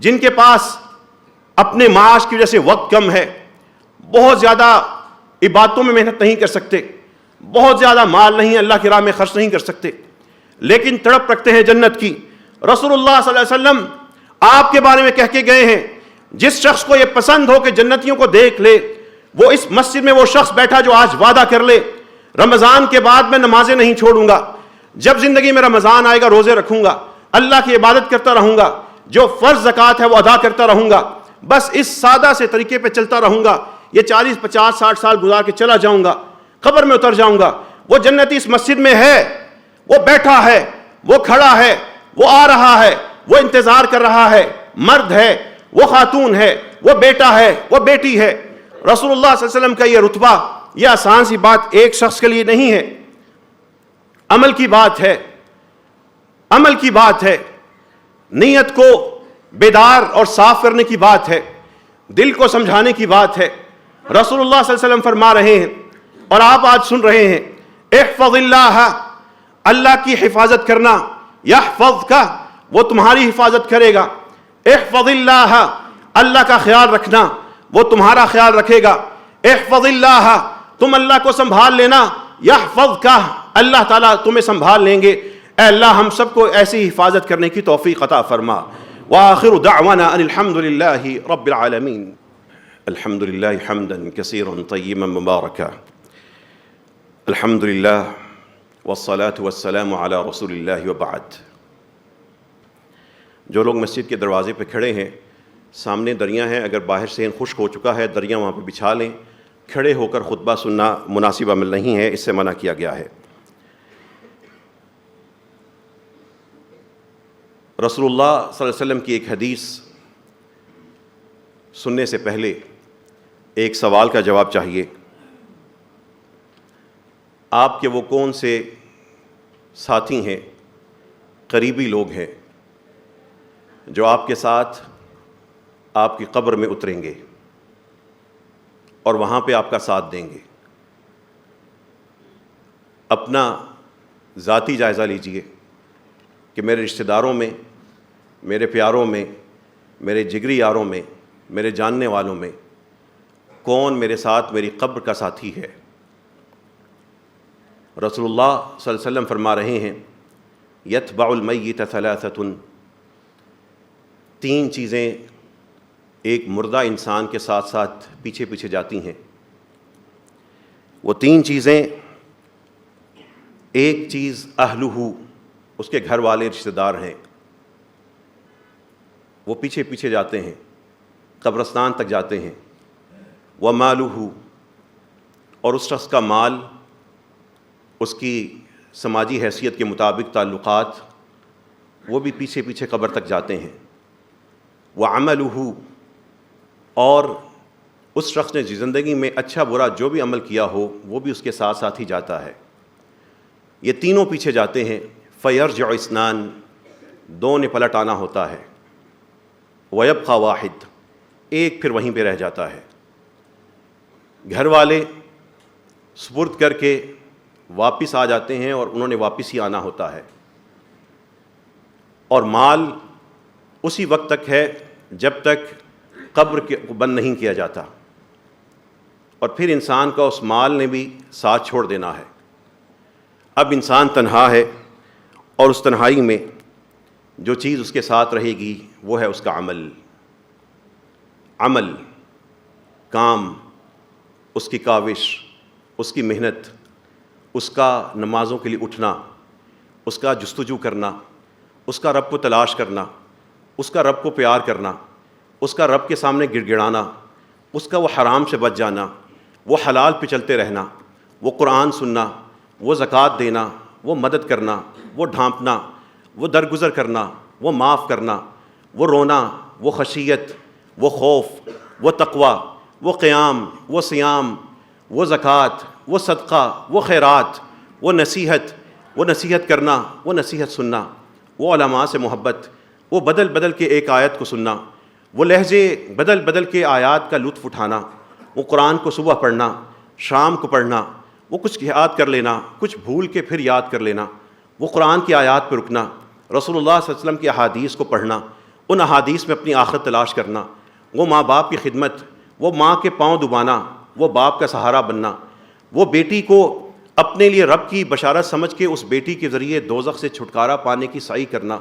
جن کے پاس اپنے معاش کی وجہ سے وقت کم ہے, بہت زیادہ عبادتوں میں محنت نہیں کر سکتے, بہت زیادہ مال نہیں اللہ کی راہ میں خرچ نہیں کر سکتے, لیکن تڑپ رکھتے ہیں جنت کی. رسول اللہ صلی اللہ علیہ وسلم آپ کے بارے میں کہہ کے گئے ہیں, جس شخص کو یہ پسند ہو کہ جنتیوں کو دیکھ لے, وہ اس مسجد میں وہ شخص بیٹھا جو آج وعدہ کر لے رمضان کے بعد میں نمازیں نہیں چھوڑوں گا, جب زندگی میں رمضان آئے گا روزے رکھوں گا, اللہ کی عبادت کرتا رہوں گا, جو فرض زکوٰۃ ہے وہ ادا کرتا رہوں گا, بس اس سادہ سے طریقے پہ چلتا رہوں گا, یہ 40 50 60 سال گزار کے چلا جاؤں گا, قبر میں اتر جاؤں گا. وہ جنتی اس مسجد میں ہے, وہ بیٹھا ہے, وہ کھڑا ہے, وہ آ رہا ہے, وہ انتظار کر رہا ہے, مرد ہے, وہ خاتون ہے, وہ بیٹا ہے, وہ بیٹی ہے. رسول اللہ صلی اللہ علیہ وسلم کا یہ رتبہ, یہ آسان سی بات ایک شخص کے لیے نہیں ہے, عمل کی بات ہے, عمل کی بات ہے, نیت کو بیدار اور صاف کرنے کی بات ہے, دل کو سمجھانے کی بات ہے. رسول اللہ صلی اللہ علیہ وسلم فرما رہے ہیں اور آپ آج سن رہے ہیں, احفظ اللہ, اللہ کی حفاظت کرنا, یحفظک, وہ تمہاری حفاظت کرے گا. احفظ اللہ, اللہ کا خیال رکھنا, وہ تمہارا خیال رکھے گا. احفظ اللہ, تم اللہ کو سنبھال لینا, یحفظک, اللہ تعالیٰ تمہیں سنبھال لیں گے. اے اللہ ہم سب کو ایسی حفاظت کرنے کی توفیق عطا فرما. وآخر دعوانا ان الحمد للہ رب العالمین. الحمد للہ حمدا کثیرا طیبا مبارکا. الحمد للہ والصلاة والسلام علی رسول اللہ وبعد. جو لوگ مسجد کے دروازے پہ کھڑے ہیں, سامنے دریا ہیں, اگر باہر سے خشک ہو چکا ہے دریا وہاں پہ بچھا لیں. کھڑے ہو کر خطبہ سننا مناسب عمل نہیں ہے, اس سے منع کیا گیا ہے. رسول اللہ صلی اللہ علیہ وسلم کی ایک حدیث سننے سے پہلے ایک سوال کا جواب چاہیے. آپ کے وہ کون سے ساتھی ہیں, قریبی لوگ ہیں, جو آپ کے ساتھ آپ کی قبر میں اتریں گے اور وہاں پہ آپ کا ساتھ دیں گے؟ اپنا ذاتی جائزہ لیجئے کہ میرے رشتہ داروں میں, میرے پیاروں میں, میرے جگری یاروں میں, میرے جاننے والوں میں کون میرے ساتھ میری قبر کا ساتھی ہے. رسول اللہ صلی اللہ علیہ وسلم فرما رہے ہیں, یتبع المیت ثلاثۃ, 3 چیزیں ایک مردہ انسان کے ساتھ ساتھ پیچھے پیچھے جاتی ہیں. وہ 3 چیزیں, ایک چیز اہلہ, اس کے گھر والے رشتہ دار ہیں, وہ پیچھے پیچھے جاتے ہیں, قبرستان تک جاتے ہیں. ومالہ, اور اس شخص کا مال, اس کی سماجی حیثیت کے مطابق تعلقات, وہ بھی پیچھے پیچھے قبر تک جاتے ہیں. وعملہ, اور اس شخص نے زندگی میں اچھا برا جو بھی عمل کیا ہو وہ بھی اس کے ساتھ ساتھ ہی جاتا ہے. یہ تینوں پیچھے جاتے ہیں. فیرجع اثنان, 2 نے پلٹ آنا ہوتا ہے. ویبقى واحد, ایک پھر وہیں پہ رہ جاتا ہے. گھر والے سپرد کر کے واپس آ جاتے ہیں اور انہوں نے واپس ہی آنا ہوتا ہے. اور مال اسی وقت تک ہے جب تک قبر کے بند نہیں کیا جاتا, اور پھر انسان کا اس مال نے بھی ساتھ چھوڑ دینا ہے. اب انسان تنہا ہے, اور اس تنہائی میں جو چیز اس کے ساتھ رہے گی وہ ہے اس کا عمل. عمل, کام, اس کی کاوش, اس کی محنت, اس کا نمازوں کے لیے اٹھنا, اس کا جستجو کرنا, اس کا رب کو تلاش کرنا, اس کا رب کو پیار کرنا, اس کا رب کے سامنے گڑ گڑانا, اس کا وہ حرام سے بچ جانا, وہ حلال پہ چلتے رہنا, وہ قرآن سننا, وہ زکوٰۃ دینا, وہ مدد کرنا, وہ ڈھانپنا, وہ درگزر کرنا, وہ معاف کرنا, وہ رونا, وہ خشیت, وہ خوف, وہ تقوی, وہ قیام, وہ صیام, وہ زکوٰۃ, وہ صدقہ, وہ خیرات, وہ نصیحت, وہ نصیحت کرنا، وہ نصیحت سننا، وہ علماء سے محبت، وہ بدل بدل کے ایک آیت کو سننا، وہ لہجے بدل بدل کے آیات کا لطف اٹھانا، وہ قرآن کو صبح پڑھنا، شام کو پڑھنا، وہ کچھ یاد کر لینا، کچھ بھول کے پھر یاد کر لینا، وہ قرآن کی آیات پہ رکنا، رسول اللہ صلی اللہ علیہ وسلم کی احادیث کو پڑھنا، ان احادیث میں اپنی آخرت تلاش کرنا، وہ ماں باپ کی خدمت، وہ ماں کے پاؤں دبانا، وہ باپ کا سہارا بننا، وہ بیٹی کو اپنے لیے رب کی بشارت سمجھ کے اس بیٹی کے ذریعے دوزخ سے چھٹکارا پانے کی سعی کرنا،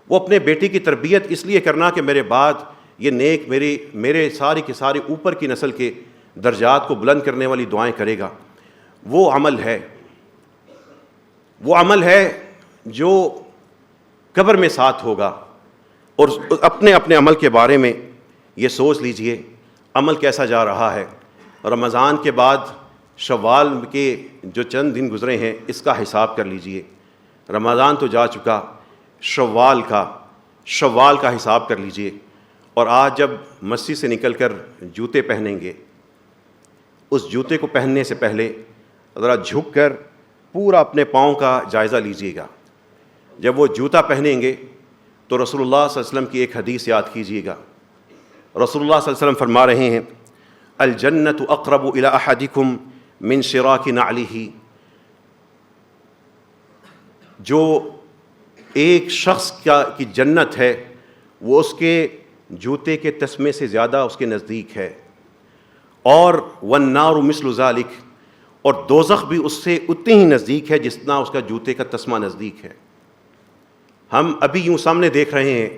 وہ اپنے بیٹی کی تربیت اس لیے کرنا کہ میرے بعد یہ نیک میرے ساری کے سارے اوپر کی نسل کے درجات کو بلند کرنے والی دعائیں کرے گا۔ وہ عمل ہے جو قبر میں ساتھ ہوگا۔ اور اپنے اپنے عمل کے بارے میں یہ سوچ لیجئے، عمل کیسا جا رہا ہے۔ رمضان کے بعد شوال کے جو چند دن گزرے ہیں اس کا حساب کر لیجئے۔ رمضان تو جا چکا، شوال کا حساب کر لیجئے۔ اور آج جب مسجد سے نکل کر جوتے پہنیں گے، اس جوتے کو پہننے سے پہلے ذرا جھک کر پورا اپنے پاؤں کا جائزہ لیجئے گا۔ جب وہ جوتا پہنیں گے تو رسول اللہ صلی اللہ علیہ وسلم کی ایک حدیث یاد کیجئے گا۔ رسول اللہ صلی اللہ علیہ وسلم فرما رہے ہیں، الجنت اقرب الی احدکم من شراک نعلہ، جو ایک شخص کی جنت ہے وہ اس کے جوتے کے تسمے سے زیادہ اس کے نزدیک ہے، اور والنار مثل ذلک، اور دوزخ بھی اس سے اتنی ہی نزدیک ہے جتنا اس کا جوتے کا تسمہ نزدیک ہے۔ ہم ابھی یوں سامنے دیکھ رہے ہیں،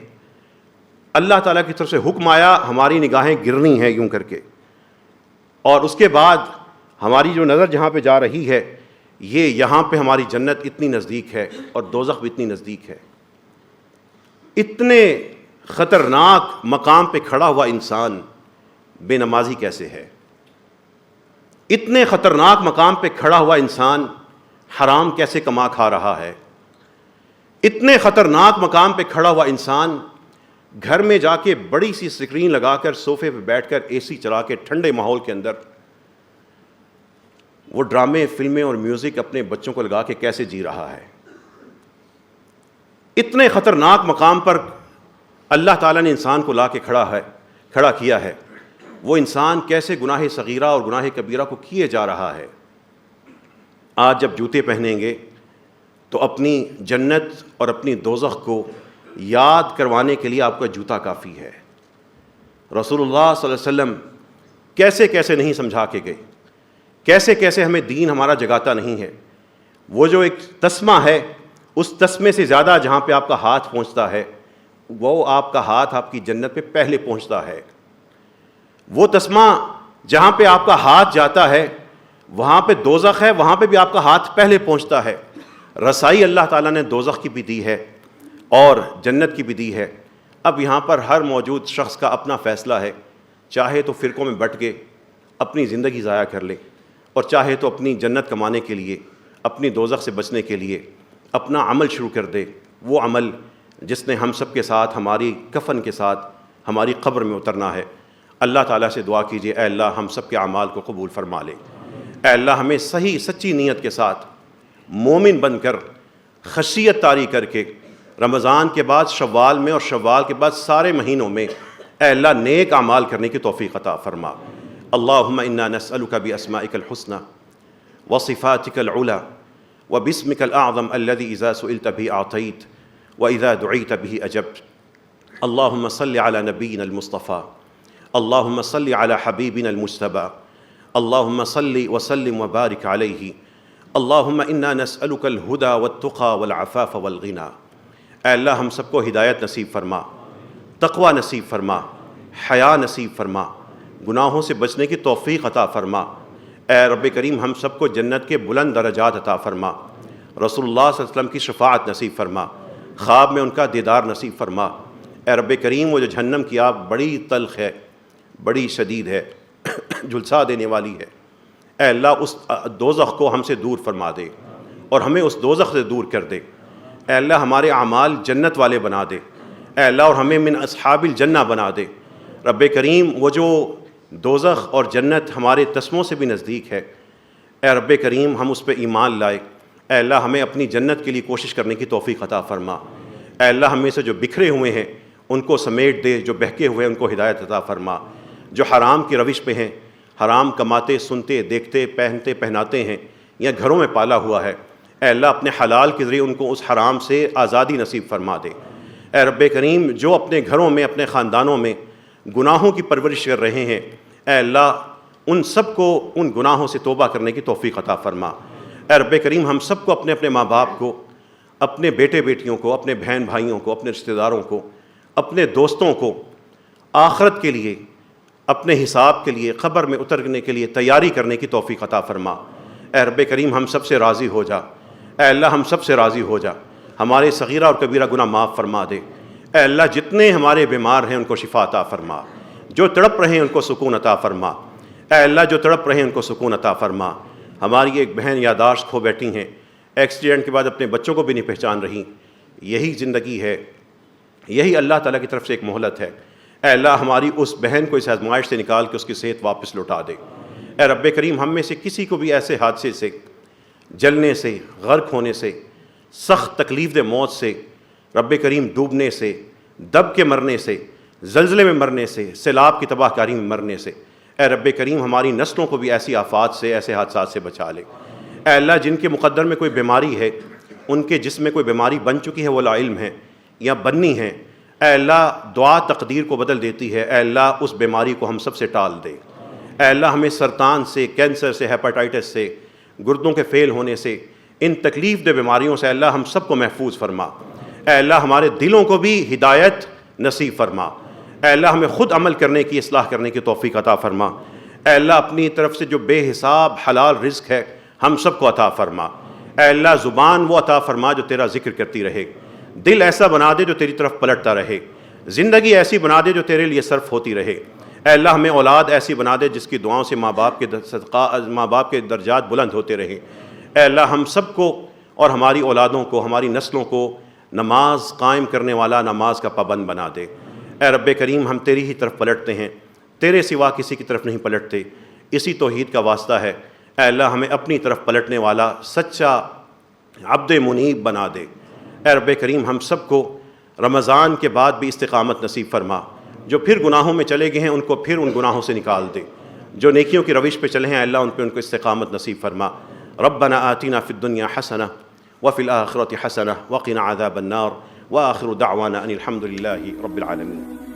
اللہ تعالیٰ کی طرف سے حکم آیا، ہماری نگاہیں گرنی ہیں یوں کر کے، اور اس کے بعد ہماری جو نظر جہاں پہ جا رہی ہے، یہ یہاں پہ ہماری جنت اتنی نزدیک ہے اور دوزخ بھی اتنی نزدیک ہے۔ اتنے خطرناک مقام پہ کھڑا ہوا انسان بے نمازی کیسے ہے؟ اتنے خطرناک مقام پہ کھڑا ہوا انسان حرام کیسے کما کھا رہا ہے؟ اتنے خطرناک مقام پہ کھڑا ہوا انسان گھر میں جا کے بڑی سی اسکرین لگا کر صوفے پہ بیٹھ کر اے سی چلا کے ٹھنڈے ماحول کے اندر وہ ڈرامے، فلمیں اور میوزک اپنے بچوں کو لگا کے کیسے جی رہا ہے؟ اتنے خطرناک مقام پر اللہ تعالیٰ نے انسان کو لا کے کھڑا کیا ہے، وہ انسان کیسے گناہ صغیرہ اور گناہ کبیرہ کو کیے جا رہا ہے۔ آج جب جوتے پہنیں گے تو اپنی جنت اور اپنی دوزخ کو یاد کروانے کے لیے آپ کا جوتا کافی ہے۔ رسول اللہ صلی اللہ علیہ وسلم کیسے کیسے نہیں سمجھا کے گئے، کیسے کیسے ہمیں دین ہمارا جگاتا نہیں ہے۔ وہ جو ایک تسمہ ہے، اس تسمے سے زیادہ جہاں پہ آپ کا ہاتھ پہنچتا ہے، وہ آپ کا ہاتھ آپ کی جنت پہ پہلے پہنچتا ہے۔ وہ تسمہ جہاں پہ آپ کا ہاتھ جاتا ہے وہاں پہ دوزخ ہے، وہاں پہ بھی آپ کا ہاتھ پہلے پہنچتا ہے۔ رسائی اللہ تعالیٰ نے دوزخ کی بھی دی ہے اور جنت کی بھی دی ہے۔ اب یہاں پر ہر موجود شخص کا اپنا فیصلہ ہے، چاہے تو فرقوں میں بٹ کے اپنی زندگی ضائع کر لے، اور چاہے تو اپنی جنت کمانے کے لیے، اپنی دوزخ سے بچنے کے لیے اپنا عمل شروع کر دے، وہ عمل جس نے ہم سب کے ساتھ، ہماری کفن کے ساتھ ہماری قبر میں اترنا ہے۔ اللہ تعالیٰ سے دعا کیجیے، اے اللہ ہم سب کے اعمال کو قبول فرما لے۔ اے اللہ ہمیں صحیح سچی نیت کے ساتھ مومن بن کر، خشیت طاری کر کے، رمضان کے بعد شوال میں اور شوال کے بعد سارے مہینوں میں اے اللہ نیک اعمال کرنے کی توفیق عطا فرما۔ اللہم انا نسألک باسمائک الحسنى وصفاتک العلی وباسمک الاعظم الذی اذا سئلت به اعطیت واذا دعیت به اجبت۔ اللہم صل علی نبینا المصطفى، اللہم صل علی حبیبنا المجتبى، اللہم صل وسلم وبارک علیہ۔ اللہم انا نسألک الہدى والتقى والعفاف والغنى۔ اے اللہ ہم سب کو ہدایت نصیب فرما، تقوی نصیب فرما، حیا نصیب فرما، گناہوں سے بچنے کی توفیق عطا فرما۔ اے رب کریم ہم سب کو جنت کے بلند درجات عطا فرما، رسول اللہ صلی اللہ علیہ وسلم کی شفاعت نصیب فرما، خواب میں ان کا دیدار نصیب فرما۔ اے رب کریم وہ جو جہنم کی آگ بڑی تلخ ہے، بڑی شدید ہے، جھلسا دینے والی ہے، اے اللہ اس دوزخ کو ہم سے دور فرما دے اور ہمیں اس دوزخ سے دور کر دے۔ اے اللہ ہمارے اعمال جنت والے بنا دے، اے اللہ اور ہمیں من اصحاب الجنہ بنا دے۔ رب کریم وہ جو دوزخ اور جنت ہمارے تسموں سے بھی نزدیک ہے، اے رب کریم ہم اس پہ ایمان لائے، اے اللہ ہمیں اپنی جنت کے لیے کوشش کرنے کی توفیق عطا فرما۔ اے اللہ ہم میں سے جو بکھرے ہوئے ہیں ان کو سمیٹ دے، جو بہکے ہوئے ہیں ان کو ہدایت عطا فرما، جو حرام کی روش پہ ہیں، حرام کماتے سنتے دیکھتے پہنتے پہناتے ہیں یا گھروں میں پالا ہوا ہے، اے اللہ اپنے حلال کے ذریعے ان کو اس حرام سے آزادی نصیب فرما دے۔ اے رب کریم جو اپنے گھروں میں اپنے خاندانوں میں گناہوں کی پرورش کر رہے ہیں، اے اللہ ان سب کو ان گناہوں سے توبہ کرنے کی توفیق عطا فرما۔ اے رب کریم ہم سب کو اپنے اپنے ماں باپ کو، اپنے بیٹے بیٹیوں کو، اپنے بہن بھائیوں کو، اپنے رشتہ داروں کو، اپنے دوستوں کو آخرت کے لیے، اپنے حساب کے لیے، قبر میں اترنے کے لیے تیاری کرنے کی توفیق عطا فرما۔ اے رب کریم ہم سب سے راضی ہو جا، اے اللہ ہم سب سے راضی ہو جا، ہمارے صغیرہ اور کبیرہ گناہ معاف فرما دے۔ اے اللہ جتنے ہمارے بیمار ہیں ان کو شفا عطا فرما، جو تڑپ رہے ہیں ان کو سکون عطا فرما۔ اے اللہ جو تڑپ رہے ہیں ان کو سکون عطا فرما۔ ہماری ایک بہن یاداشت کھو بیٹھی ہیں، ایکسیڈنٹ کے بعد اپنے بچوں کو بھی نہیں پہچان رہی۔ یہی زندگی ہے، یہی اللہ تعالیٰ کی طرف سے ایک مہلت ہے۔ اے اللہ ہماری اس بہن کو اس آزمائش سے نکال کے اس کی صحت واپس لوٹا دے۔ اے رب کریم ہم میں سے کسی کو بھی ایسے حادثے سے، جلنے سے، غرق ہونے سے، سخت تکلیف دہ موت سے، رب کریم ڈوبنے سے، دب کے مرنے سے، زلزلے میں مرنے سے، سیلاب کی تباہ کاری میں مرنے سے، اے رب کریم ہماری نسلوں کو بھی ایسی آفات سے، ایسے حادثات سے بچا لے۔ اے اللہ جن کے مقدر میں کوئی بیماری ہے، ان کے جسم میں کوئی بیماری بن چکی ہے وہ لا علم ہے یا بننی ہے، اے اللہ دعا تقدیر کو بدل دیتی ہے، اے اللہ اس بیماری کو ہم سب سے ٹال دے۔ اے اللہ ہمیں سرطان سے، کینسر سے، ہیپاٹائٹس سے، گردوں کے فیل ہونے سے، ان تکلیف دہ بیماریوں سے اللہ ہم سب کو محفوظ فرما۔ اے اللہ ہمارے دلوں کو بھی ہدایت نصیب فرما۔ اے اللہ ہمیں خود عمل کرنے کی، اصلاح کرنے کی توفیق عطا فرما۔ اے اللہ اپنی طرف سے جو بے حساب حلال رزق ہے ہم سب کو عطا فرما۔ اے اللہ زبان وہ عطا فرما جو تیرا ذکر کرتی رہے، دل ایسا بنا دے جو تیری طرف پلٹتا رہے، زندگی ایسی بنا دے جو تیرے لیے صرف ہوتی رہے۔ اے اللہ ہمیں اولاد ایسی بنا دے جس کی دعاؤں سے ماں باپ کے صدقہ، ماں باپ کے درجات بلند ہوتے رہیں۔ اے اللہ ہم سب کو اور ہماری اولادوں کو، ہماری نسلوں کو نماز قائم کرنے والا، نماز کا پابند بنا دے۔ اے رب کریم ہم تیری ہی طرف پلٹتے ہیں، تیرے سوا کسی کی طرف نہیں پلٹتے، اسی توحید کا واسطہ ہے۔ اے اللہ ہمیں اپنی طرف پلٹنے والا سچا عبد منیب بنا دے۔ اے رب کریم ہم سب کو رمضان کے بعد بھی استقامت نصیب فرما، جو پھر گناہوں میں چلے گئے ہیں ان کو پھر ان گناہوں سے نکال دے، جو نیکیوں کی روش پہ چلے ہیں اللہ ان کو استقامت نصیب فرما۔ ربنا آتنا فی الدنیا حسنہ وفی الآخرۃ حسنہ وقنا عذاب النار وآخر دعوانا ان الحمد للہ رب العالمین۔